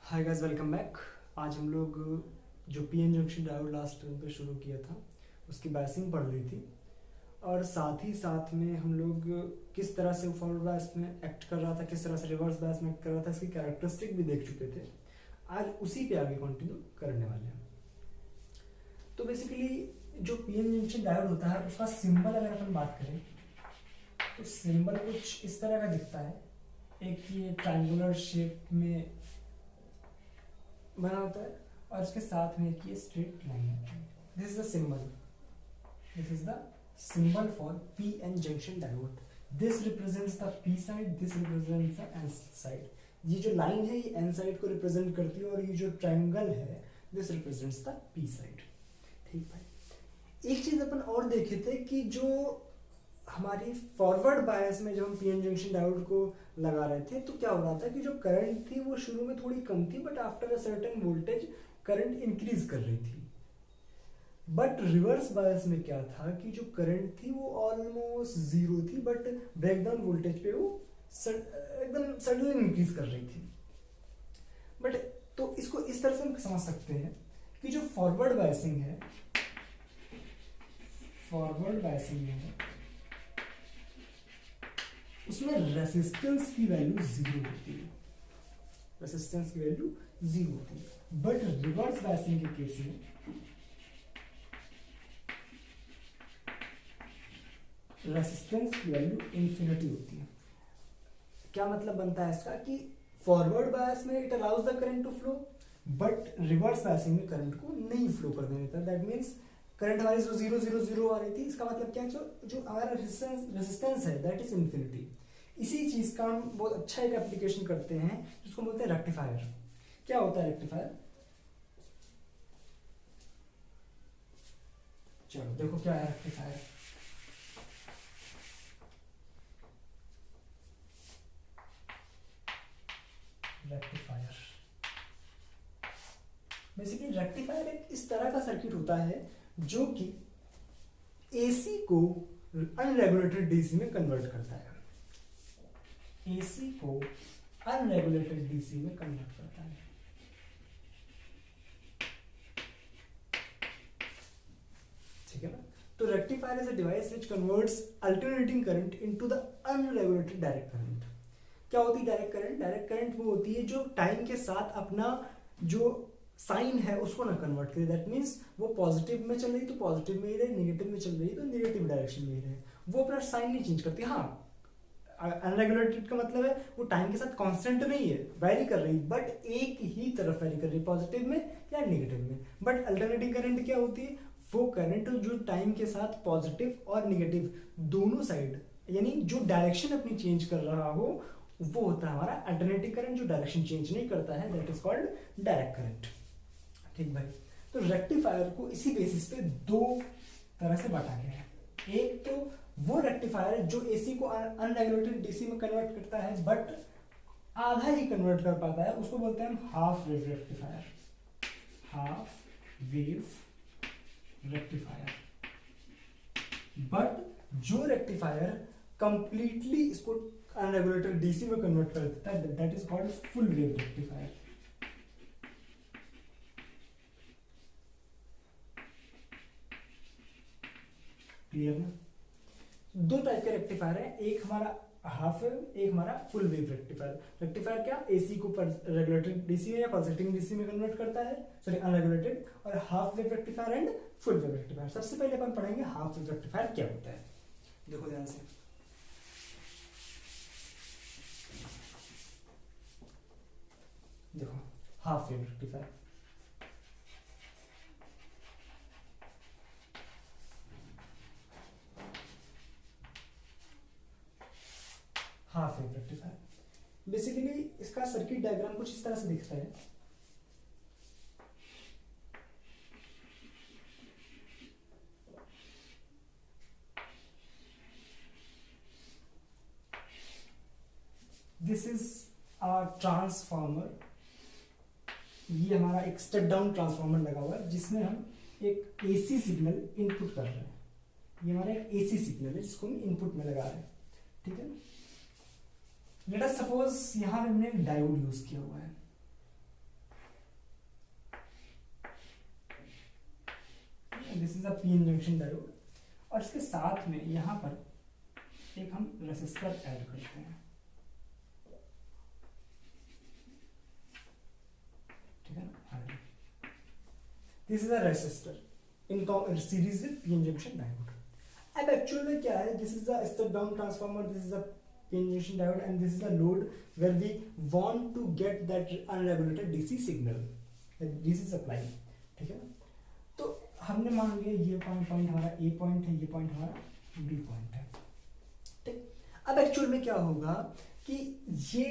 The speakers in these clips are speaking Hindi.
Hi guys, welcome back. आज हम लोग जो PN junction diode last term पे शुरू किया था उसकी बायसिंग पढ़ ली थी, और साथ ही साथ में हम लोग किस तरह से फॉरवर्ड बायस में एक्ट कर रहा था, किस तरह से रिवर्स बायस में एक्ट कर रहा था, इसकी कैरेक्टरिस्टिक भी देख चुके थे। आज उसी पे आगे कंटिन्यू करने वाले हैं। तो बेसिकली जो पीएन जंक्शन डायोड होता है उसका सिंबल अगर अपन बात करें तो सिंबल कुछ इस तरह का दिखता है। एक ये ट्रायंगुलर शेप में बना होता है और इसके साथ में एक ये स्ट्रेट लाइन है। This is the symbol, this is the symbol for P N junction diode. This represents the P side, this represents the N side. ये जो लाइन है ये एन साइड को रिप्रेजेंट करती है और ये जो ट्रायंगल है this represents the P side. ठीक भाई, एक चीज अपन और देखे थे कि जो हमारी फॉरवर्ड बायस में जब हम पीएन जंक्शन डायोड को लगा रहे थे तो क्या हो रहा था कि जो करंट थी वो शुरू में थोड़ी कम थी, but after a certain voltage current increase कर रही थी। बट रिवर्स बायस में क्या था कि जो करंट थी वो ऑलमोस्ट जीरो थी, बट ब्रेकडाउन वोल्टेज पे वो एकदम सडनली इंक्रीज कर रही थी। बट तो इसको इस तरह से हम समझ सकते हैं कि जो फॉरवर्ड बायसिंग है, फॉरवर्ड बायसिंग है उसमें रेसिस्टेंस की वैल्यू जीरो होती है, रेसिस्टेंस की वैल्यू जीरो होती है। बट रिवर्स बायसिंग के केस में रेसिस्टेंस की वैल्यू इंफिनिटी होती है। क्या मतलब बनता है इसका कि फॉरवर्ड बायस में it allows the current to flow, but reverse biasing में करंट को नहीं फ्लो करने देता। दैट मीन्स करंट हमारी जो जीरो जीरो जीरो आ रही थी, इसका मतलब क्या है, जो हमारा रेजिस्टेंस है दैट इज इंफिनिटी। इसी चीज का हम बहुत अच्छा एक एप्लीकेशन करते हैं जिसको बोलते हैं रेक्टिफायर। क्या होता है रेक्टिफायर? चलो देखो क्या है रेक्टिफायर। रेक्टिफायर बेसिकली रेक्टिफायर एक इस तरह का सर्किट होता है जो कि एसी को अनरेगुलेटेड डीसी में कन्वर्ट करता है। एसी को अनरेगुलेटेड डीसी में कन्वर्ट करता है। ठीक है ना? तो rectifier is a device which converts alternating current into the unregulated direct current. क्या होती है डायरेक्ट करंट? डायरेक्ट करंट वो होती है जो टाइम के साथ अपना जो साइन है उसको ना कन्वर्ट करे। दैट मीन्स वो पॉजिटिव में चल रही तो पॉजिटिव में ही रहे, नेगेटिव में चल रही तो नेगेटिव डायरेक्शन में ही रहे। वो अपना साइन नहीं चेंज करती। हाँ, अनरेगुलेटेड का मतलब है वो टाइम के साथ कांस्टेंट नहीं है, वैरी कर रही, बट एक ही तरफ वैरी कर रही, पॉजिटिव में या नेगेटिव में। बट अल्टरनेटिंग करंट क्या होती है? वो करंट जो टाइम के साथ पॉजिटिव और नेगेटिव दोनों साइड, यानी जो डायरेक्शन अपनी चेंज कर रहा हो वो होता है हमारा अल्टरनेटिव करंट। जो डायरेक्शन चेंज नहीं करता है that is called direct current. ठीक भाई, तो रेक्टिफायर को इसी बेसिस पे दो तरह से बांटा गया है। एक तो वो रेक्टिफायर है जो एसी को अनरेगुलेटेड डीसी में कन्वर्ट करता है बट आधा ही कन्वर्ट कर पाता है, उसको बोलते हैं हम half wave rectifier. Half wave rectifier. But जो रेक्टिफायर कंप्लीटली इसको अनरेगुलेटेड डीसी में कन्वर्ट कर देता है that is called full wave rectifier. Clear ना? दो टाइप के रेक्टिफायर है, एक हमारा हाफ वेव, एक हमारा फुल वेव रेक्टिफायर। रेक्टिफायर क्या एसी को रेगुलेटेड डीसी में या पल्सेटिंग डीसी में कन्वर्ट करता है, सॉरी अनरेगुलेटेड। और half wave rectifier and full wave rectifier. सबसे पहले अपन पढ़ेंगे हाफ वेव रेक्टिफायर क्या होता है। देखो ध्यान से, देखो half wave rectifier half wave rectifier basically इसका सर्किट डायग्राम कुछ इस तरह से दिखता है। This is a transformer. ये हमारा एक स्टेप डाउन ट्रांसफार्मर लगा हुआ है जिसमें हम एक एसी सिग्नल इनपुट कर रहे हैं। ये हमारा एक एसी सिग्नल है जिसको हम इनपुट में लगा रहे हैं। ठीक है ना? लेट अस सपोज यहां हमने डायोड यूज किया हुआ है। पीएन जंक्शन डायोड, और इसके साथ में यहाँ पर एक हम रेसिस्टर ऐड करते हैं, ठीक है ना। This is a resistor in series with PN junction diode. अब एक्चुअल में क्या है, this is a step down transformer, this is a PN junction diode and this is a load where we want to get that unregulated DC signal, DC supply, ठीक है ना। तो हमने मान लिया ये पॉइंट हमारा ए पॉइंट है, ये पॉइंट हमारा बी पॉइंट है, ठीक। अब एक्चुअल में क्या होगा कि ये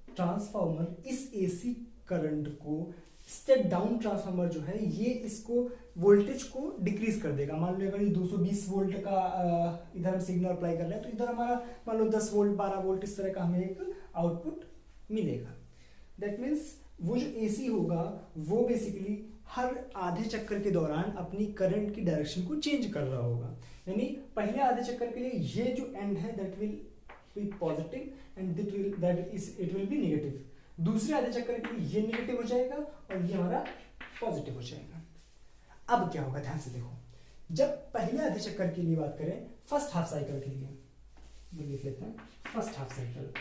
ट्रांसफार्मर इस एसी करंट को, स्टेप डाउन ट्रांसफार्मर जो है ये इसको वोल्टेज को डिक्रीज कर देगा। मान लो अगर ये 220 वोल्ट का इधर हम सिग्नल अप्लाई कर रहे हैं, तो इधर हमारा मान लो 10 वोल्ट 12 वोल्ट इस तरह का हमें एक आउटपुट मिलेगा। दैट मीन्स वो जो एसी होगा वो बेसिकली हर आधे चक्कर के दौरान अपनी करंट की डायरेक्शन को चेंज कर रहा होगा। यानी पहले आधे चक्कर के लिए ये जो एंड है that will be positive and it will be negative. दूसरे आधे चक्कर के लिए ये नेगेटिव हो जाएगा और ये हमारा पॉजिटिव हो जाएगा। अब क्या होगा, ध्यान से देखो, जब पहले आधे चक्कर के लिए बात करें, फर्स्ट हाफ साइकिल के लिए लिख लेते हैं, first half cycle.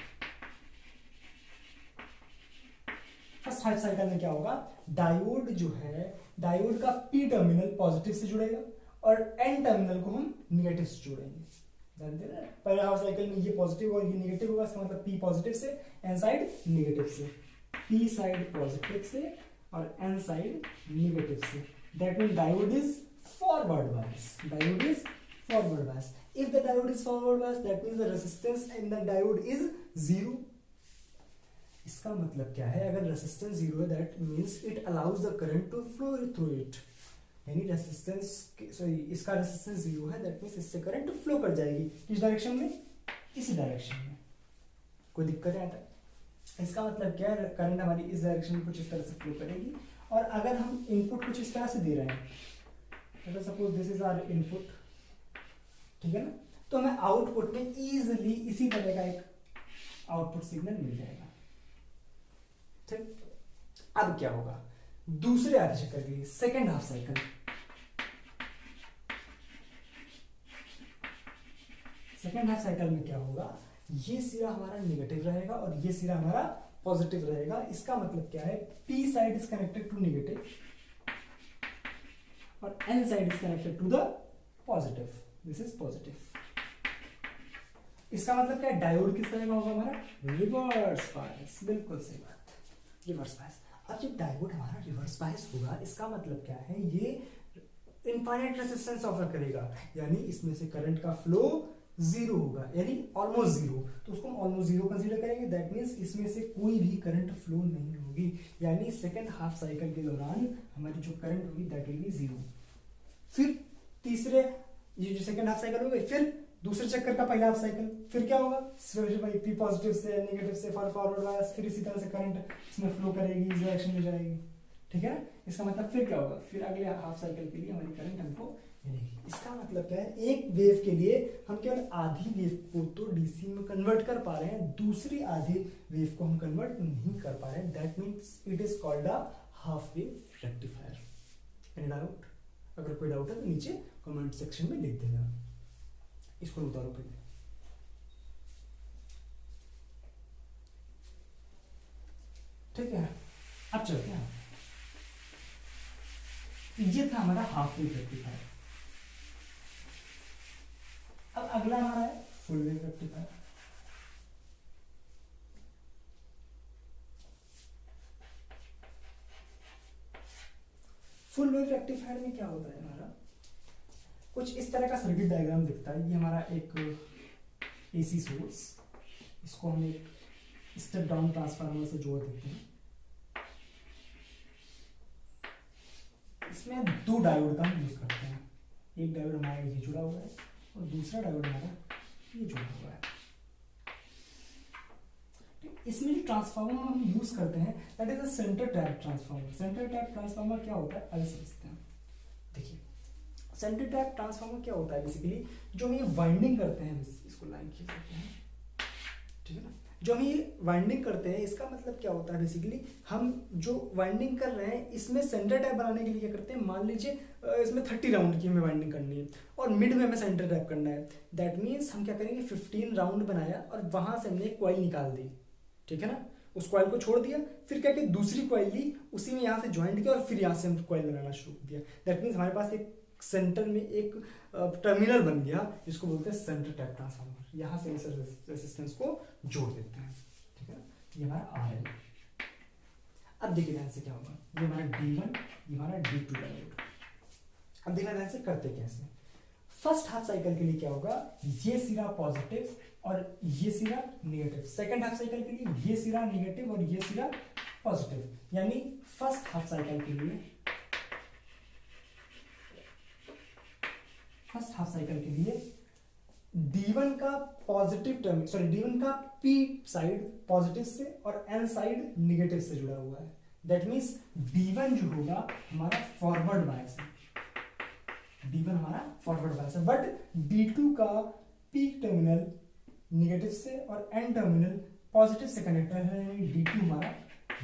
First half cycle में क्या होगा, डायोड जो है, डायोड का पी टर्मिनल पॉजिटिव से जुड़ेगा और एन टर्मिनल को हम निगेटिव से जोड़ेंगे। जानते हैं ना, पहले हाफ साइकिल में ये पॉजिटिव और ये निगेटिव होगा, इसका मतलब पी पॉजिटिव से, एन साइड निगेटिव से, पी साइड पॉजिटिव से और एन साइड निगेटिव से। That mean diode is forward bias, diode is forward bias. If the diode is forward bias that means the resistance in the diode is zero. इसका मतलब क्या है, अगर रेजिस्टेंस जीरो है that means it allows the current to flow through it. यानी रेजिस्टेंस सॉरी इसका रेजिस्टेंस जीरो है दैट मीन्स इससे करंट फ्लो कर जाएगी। किस डायरेक्शन में, इसी डायरेक्शन में। कोई दिक्कत है आता है? इसका मतलब क्या है, करंट हमारी इस डायरेक्शन में कुछ इस तरह से फ्लो करेगी। और अगर हम इनपुट कुछ इस तरह से दे रहे हैं, अगर suppose this is our input, ठीक है ना, तो हमें आउटपुट में इजीली इसी तरह का एक आउटपुट सिग्नल मिल जाएगा। ठीक, अब क्या होगा, दूसरे आधे चक्कर के लिए second half cycle, second half cycle में क्या होगा, ये सिरा हमारा नेगेटिव रहेगा और ये सिरा हमारा पॉजिटिव रहेगा। इसका मतलब क्या है, P side is connected to negative और N side is connected to the positive, this is positive. इसका मतलब क्या है, डायोड किस तरह का होगा हमारा, रिवर्स बायस। बिल्कुल सही बात, रिवर्स बायस। अब जब डायोड हमारा रिवर्स बायस होगा, इसका मतलब क्या है, ये इनफाइनाइट रेजिस्टेंस ऑफर करेगा, यानी इसमें से करंट का फ्लो जीरो होगा, यानी ऑलमोस्ट जीरो। तो उसको हम ऑलमोस्ट जीरो कंसीडर करेंगे। दैट मीन्स इसमें से कोई भी करंट फ्लो नहीं होगी, यानी सेकेंड हाफ साइकिल के दौरान हमारी जो करंट होगी दैट विल बी जीरो। फिर तीसरे, ये जो सेकेंड हाफ साइकिल हो गई, फिर दूसरे चक्कर का पहला हाफ साइकिल, फिर क्या होगा, पी पॉजिटिव से नेगेटिव से फॉरवर्ड बायस, फिर इसी तरह से करंट इसमें फ्लो करेगी, इस डायरेक्शन में जाएगी। ठीक है, इसका मतलब फिर क्या होगा, फिर अगले हाफ साइकिल के लिए हमारी करंट हमको मिलेगी। इसका मतलब क्या है, एक वेव के लिए हम केवल आधी वेव को तो डीसी में कन्वर्ट कर पा रहे हैं, दूसरी आधी वेव को हम कन्वर्ट नहीं कर पा रहे हैं। That means it is called a half wave rectifier. Any doubt? अगर कोई डाउट है तो नीचे कमेंट सेक्शन में लिख देना। इसको उतारो फिर। ठीक है, अब चलते हैं। ये था हमारा हाफ वेव रेक्टिफायर। अब अगला हमारा है full wave rectifier. Full wave rectifier में क्या होता है, हमारा कुछ इस तरह का सर्किट डायग्राम दिखता है। ये हमारा एक एसी सोर्स, इसको हम एक स्टेप डाउन ट्रांसफार्मर से जोड़ देते हैं। इसमें दो डायोड का हम यूज करते हैं। एक डायोड हमारा ये जुड़ा हुआ है और दूसरा डायोड हमारा ये जुड़ा हुआ है। इसमें जो ट्रांसफार्मर हम यूज करते हैं that is a centre tap transformer. Centre tap transformer क्या होता है, आगे समझते हैं। देखिए, सेंटर टैप ट्रांसफार्मर क्या होता है, बेसिकली जो हम ये वाइंडिंग करते हैं, इसको लाइन खींच सकते हैं, ठीक है ना। जो हम ये वाइंडिंग करते हैं इसका मतलब क्या होता है, बेसिकली हम जो वाइंडिंग कर रहे हैं इसमें सेंटर टैप बनाने के लिए क्या करते हैं, मान लीजिए इसमें 30 राउंड की हमें वाइंडिंग करनी है और मिड में हमें सेंटर टैप करना है। दैट मीन्स हम क्या करेंगे, 15 राउंड बनाया और वहां से हमने एक कॉइल निकाल दी, ठीक है ना, उस कॉइल को छोड़ दिया, फिर क्या कि दूसरी कॉइल ली, उसी में यहाँ से ज्वाइंट किया और फिर यहाँ से हम कॉइल बनाना शुरू कर दिया। दैट मीन्स हमारे पास एक सेंटर में एक टर्मिनल बन गया जिसको बोलते हैं सेंटर टैप ट्रांसफार्मर। यहाँ से इस रेजिस्टेंस को जोड़ देते हैं, ठीक है। ये हमारा आर एल। अब देखिए ध्यान से क्या होगा, ये हमारा D1, ये हमारा D2 डायोड। अब देखना ध्यान से करते क्या इसमें। फर्स्ट हाफ साइकिल के लिए क्या होगा, ये सिरा पॉजिटिव और ये सिरा नेगेटिव। सेकंड हाफ साइकिल के लिए ये सिरा नेगेटिव और ये सिरा पॉजिटिव। यानी फर्स्ट हाफ साइकिल के लिए, फर्स्ट हाफ साइकिल के लिए D1 का पॉजिटिव टर्म, सॉरी D1 का P साइड पॉजिटिव से और N साइड नेगेटिव से जुड़ा हुआ है। दैट मीन्स D1 जो होगा हमारा फॉरवर्ड बायस है, D1 हमारा फॉरवर्ड बायस है, बट D2 का P टर्मिनल नेगेटिव से और N टर्मिनल पॉजिटिव से कनेक्टेड है, यानी D2 हमारा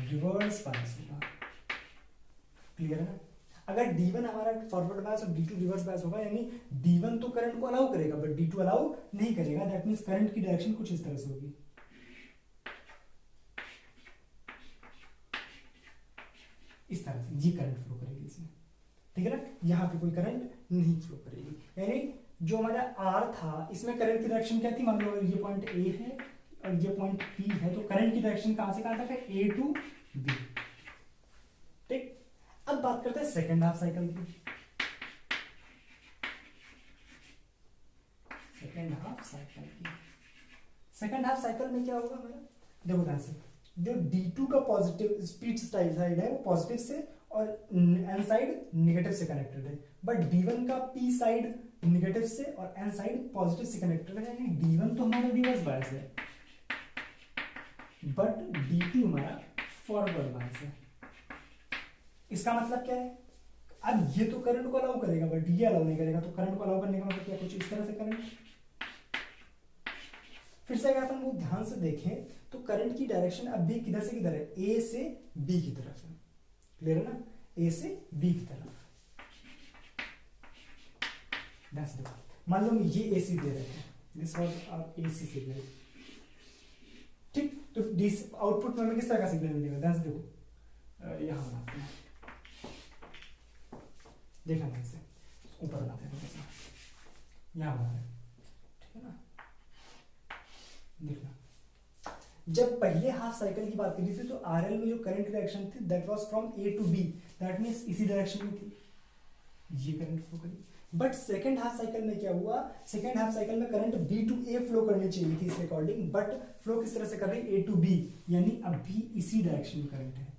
रिवर्स बायस होगा। क्लियर है ना। अगर D1 हमारा फॉरवर्ड बायस और D2 रिवर्स बायस होगा, यानी D1 तो करंट को अलाउ करेगा बट D2 अलाउ नहीं करेगा। दैट मींस करंट की डायरेक्शन कुछ इस तरह से होगी, इस तरह से ये करंट फ्लो करेगी इसमें, ठीक है ना। यहाँ पे कोई करंट नहीं फ्लो करेगी, यानी जो हमारा R था इसमें करंट की डायरेक्शन क्या थी, मान लो अगर ये पॉइंट A है और ये पॉइंट P है, तो करंट की डायरेक्शन कहां से कहां तक है, A टू B, ठीक। अब बात करते हैं सेकेंड हाफ साइकिल की। सेकेंड हाफ साइकिल की, सेकेंड हाफ साइकिल में क्या होगा हमारा, देखो ध्यान से, जो D2 का पॉजिटिव स्पीड साइड है वो पॉजिटिव से और N साइड नेगेटिव से कनेक्टेड है, बट D1 का P साइड नेगेटिव से और N साइड पॉजिटिव से कनेक्टेड है, यानी D1 तो हमारा रिवर्स बायस है बट D2 हमारा फॉरवर्ड बायस है। इसका मतलब क्या है, अब ये तो करंट को अलाउ करेगा बट ये अलाउ नहीं करेगा, तो करंट को अलाउ करने का मतलब क्या, कुछ इस तरह से करंट। फिर से अगर अपन वो ध्यान से देखें तो करंट की डायरेक्शन अब भी किधर से किधर है, A से B की तरफ है। क्लियर है ना, A से B की तरफ। मान लो ये AC दे रहे हैं, this was our AC signal, ठीक। तो आउटपुट में हमें किस तरह का सिग्नल मिलेगा, ध्यान से देखो, यहां बनाते हैं, देखा ध्यान से, ऊपर बनाते हैं, यहां बना रहे हैं, ठीक है ना। देखना, जब पहले हाफ साइकिल की बात करी थी तो आरएल में जो करंट डायरेक्शन थी that was from A to B, that means इसी डायरेक्शन में थी, ये करंट फ्लो करी। बट सेकंड हाफ साइकिल में क्या हुआ, सेकंड हाफ साइकिल में current B to A flow करनी चाहिए थी इसके अकॉर्डिंग, बट फ्लो किस तरह से कर रही है, ए टू बी, यानी अभी इसी डायरेक्शन में करंट है।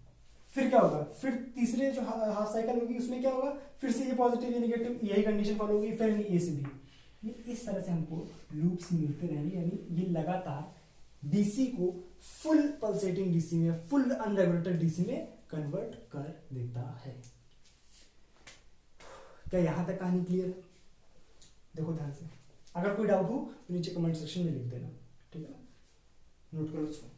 फिर क्या होगा, फिर तीसरे जो हाफ साइकिल होगी उसमें क्या होगा, फिर से ये पॉजिटिव ये नेगेटिव यही कंडीशन फॉलो होगी, फिर ए से बी, इस तरह से हमको लूप्स मिलते रहेंगे, यानी ये लगातार डीसी को फुल पल्सेटिंग डीसी में, फुल अनरेगुलेटेड डीसी में कन्वर्ट कर देता है। क्या यहां तक कहानी क्लियर है? देखो ध्यान से, अगर कोई डाउट हो तो नीचे कमेंट सेक्शन में लिख देना, ठीक है ना, नोट करो इसको।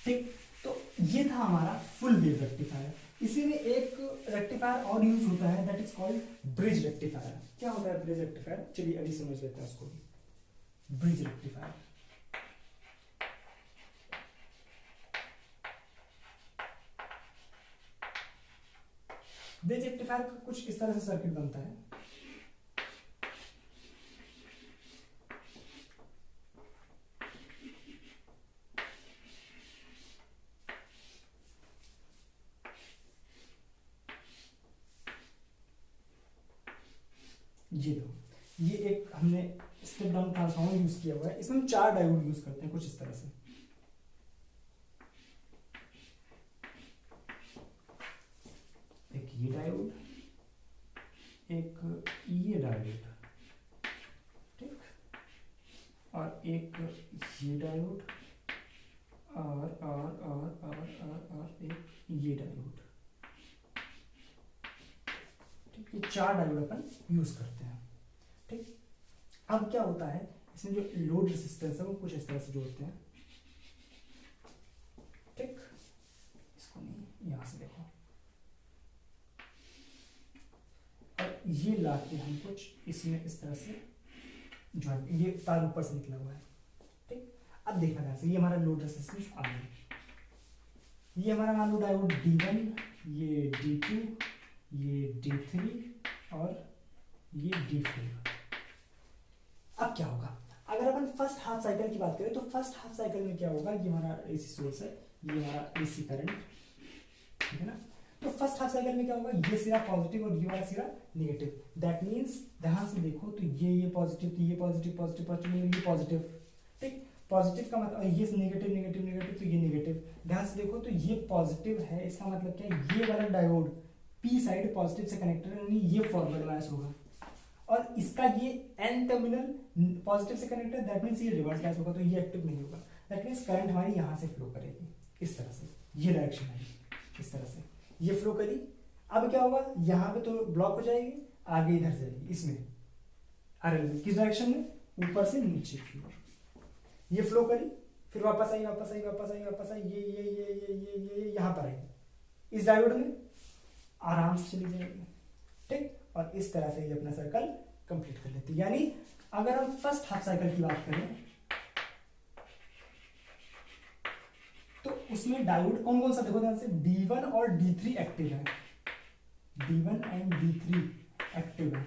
ठीक, तो ये था हमारा फुल वेव रेक्टिफायर। इसी में एक रेक्टिफायर और यूज होता है, that is called bridge rectifier. क्या होता है ब्रिज रेक्टिफायर, चलिए अभी समझ लेते हैं उसको। ब्रिज रेक्टिफायर, ब्रिज रेक्टिफायर का कुछ इस तरह से सर्किट बनता है। ये लो, ये एक हमने स्टेप डाउन ट्रांसफार्मर यूज किया हुआ है, इसमें हम 4 डायोड यूज करते हैं कुछ इस तरह से। एक ये डायोड, एक ये डायोड, ठीक, और एक ये डायोड, और एक ये डायोड, ठीक, ये 4 डायोड अपन यूज करते हैं। ठीक, अब क्या होता है इसमें जो लोड रेजिस्टेंस है वो कुछ इस तरह से जोड़ते हैं। ठीक, इसको नहीं, यहां से देखो, और ये लाके हम कुछ इसमें इस तरह से ज्वाइन, ये तार ऊपर से निकला हुआ है। ठीक, अब देखना ध्यान से, ये हमारा लोड रेजिस्टेंस आ गया, ये हमारा मान लो डायोड D1, ये D2, ये D3 और ये D4। अब क्या होगा, अगर अपन फर्स्ट हाफ साइकिल की बात करें तो फर्स्ट हाफ साइकिल में क्या होगा, ये हमारा एसी सोर्स है, ये हमारा एसी करंट, ठीक है ना। तो फर्स्ट हाफ साइकिल में क्या होगा, ये सिरा पॉजिटिव और ये वाला सिरा नेगेटिव। दैट मींस ध्यान से देखो तो ये पॉजिटिव, तो ये पॉजिटिव पॉजिटिव पॉजिटिव, ये पॉजिटिव। ठीक, पॉजिटिव का मतलब, ये नेगेटिव नेगेटिव नेगेटिव, तो ये नेगेटिव। ध्यान से देखो तो ये पॉजिटिव है, इसका मतलब क्या है, ये वाला डायोड पी साइड पॉजिटिव से कनेक्टेड है, यानी ये फॉरवर्ड बायस होगा, और इसका ये एन टर्मिनल पॉजिटिव से कनेक्टेड, दैट मींस ये रिवर्स बायस होगा, तो ये एक्टिव नहीं होगा। दैट मींस करंट हमारी यहां से फ्लो करेगी इस तरह से, ये डायरेक्शन है इस तरह से, ये फ्लो करी। अब क्या होगा, यहाँ पे तो ब्लॉक हो जाएगी, आगे इधर जाएगी इसमें आरएल में, किस डायरेक्शन में, ऊपर से नीचे की ओर, ये फ्लो करी, फिर वापस आई वापस आई वापस आई वापस आई, ये यहाँ पर आई, इस डायोड में आराम से चली जाएगी। ठीक, और इस तरह से ये अपना सर्कल कंप्लीट कर लेती है। यानी अगर हम फर्स्ट हाफ साइकिल की बात करें तो उसमें डायोड कौन कौन सा, देखो ध्यान से, D1 और D3 एक्टिव है, D1 एंड D3 एक्टिव है,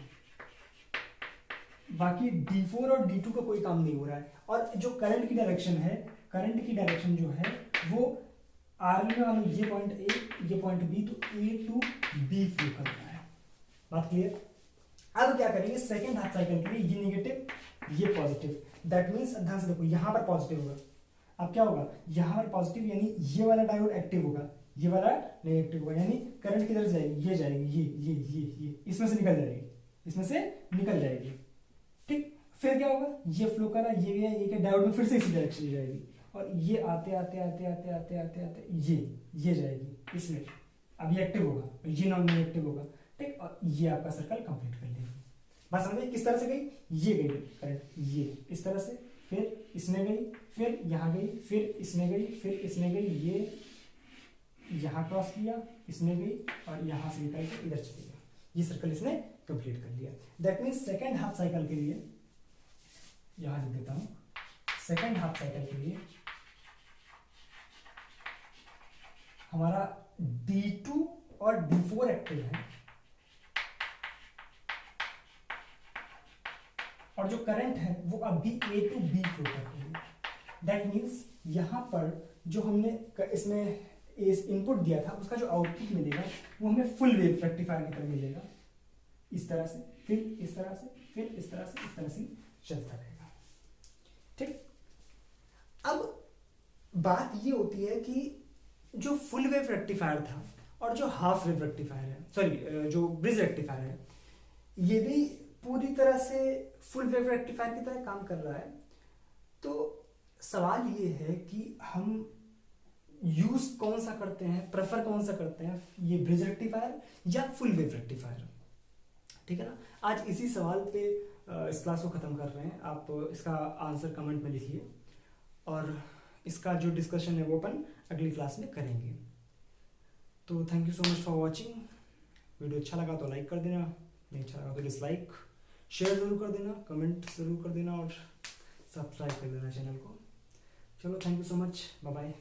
बाकी D4 और D2 का कोई काम नहीं हो रहा है। और जो करंट की डायरेक्शन है, करंट की डायरेक्शन जो है वो आर्मी में, ये पॉइंट A, ये पॉइंट B, तो A टू B फ्लो कर रहा है। बात क्लियर। अब क्या करेंगे, सेकेंड हाफ साइकिल के लिए ये नेगेटिव ये पॉजिटिव, दैट मींस ध्यान से देखो यहाँ पर पॉजिटिव होगा, अब क्या होगा, यहाँ पर पॉजिटिव यानी ये वाला डायोड एक्टिव होगा, ये वाला नेगेटिव होगा, यानी करंट किधर जाएगी, ये जाएगी, ये इसमें से निकल जाएगी, इसमें से निकल जाएगी। ठीक, फिर क्या होगा, ये फ्लो करा, ये भी है, ये क्या डायोड में फिर से इसी डायरेक्शन में जाएगी, और ये आते आते आते आते आते आते आते ये जाएगी इसमें, अब ये एक्टिव होगा, ये नॉन नेगेटिव होगा। ठीक, और ये आपका सर्कल कंप्लीट कर लेगी। बात समझे किस तरह से गई, ये गई करंट, ये इस तरह से, फिर इसमें गई, फिर यहाँ गई, फिर इसमें गई, फिर इसमें गई, ये यहाँ क्रॉस किया, इसमें गई, और यहाँ से निकल के इधर चली गई। ये सर्कल इसने कंप्लीट कर लिया। That means second half cycle के लिए, यहाँ लिख देता हूँ, सेकेंड हाफ साइकिल के लिए हमारा D2 और D4 एक्टिव है, और जो करंट है वो अभी A टू B फ्लो कर रही है। दैट मीन्स यहाँ पर जो हमने इसमें इनपुट दिया था उसका जो आउटपुट मिलेगा वो हमें फुल वेव रेक्टिफायर की तरह मिलेगा, इस तरह से, फिर इस तरह से, फिर इस तरह से, इस तरह से चलता रहेगा। ठीक, अब बात ये होती है कि जो फुल वेव रेक्टिफायर था और जो हाफ वेव रेक्टिफायर है, सॉरी जो ब्रिज रेक्टिफायर है, ये भी पूरी तरह से फुल वेव रेक्टिफायर की तरह काम कर रहा है। तो सवाल ये है कि हम यूज कौन सा करते हैं, प्रेफर कौन सा करते हैं, ये ब्रिज रेक्टिफायर या फुल वेव रेक्टिफायर। ठीक है ना, आज इसी सवाल पे इस क्लास को खत्म कर रहे हैं। आप इसका आंसर कमेंट में लिखिए, और इसका जो डिस्कशन है वो अपन अगली क्लास में करेंगे। तो thank you so much for watching. Video अच्छा लगा तो लाइक कर देना, नहीं अच्छा लगा तो डिसलाइक, शेयर जरूर कर देना, कमेंट जरूर कर देना, और सब्सक्राइब कर देना चैनल को। चलो, thank you so much, bye bye.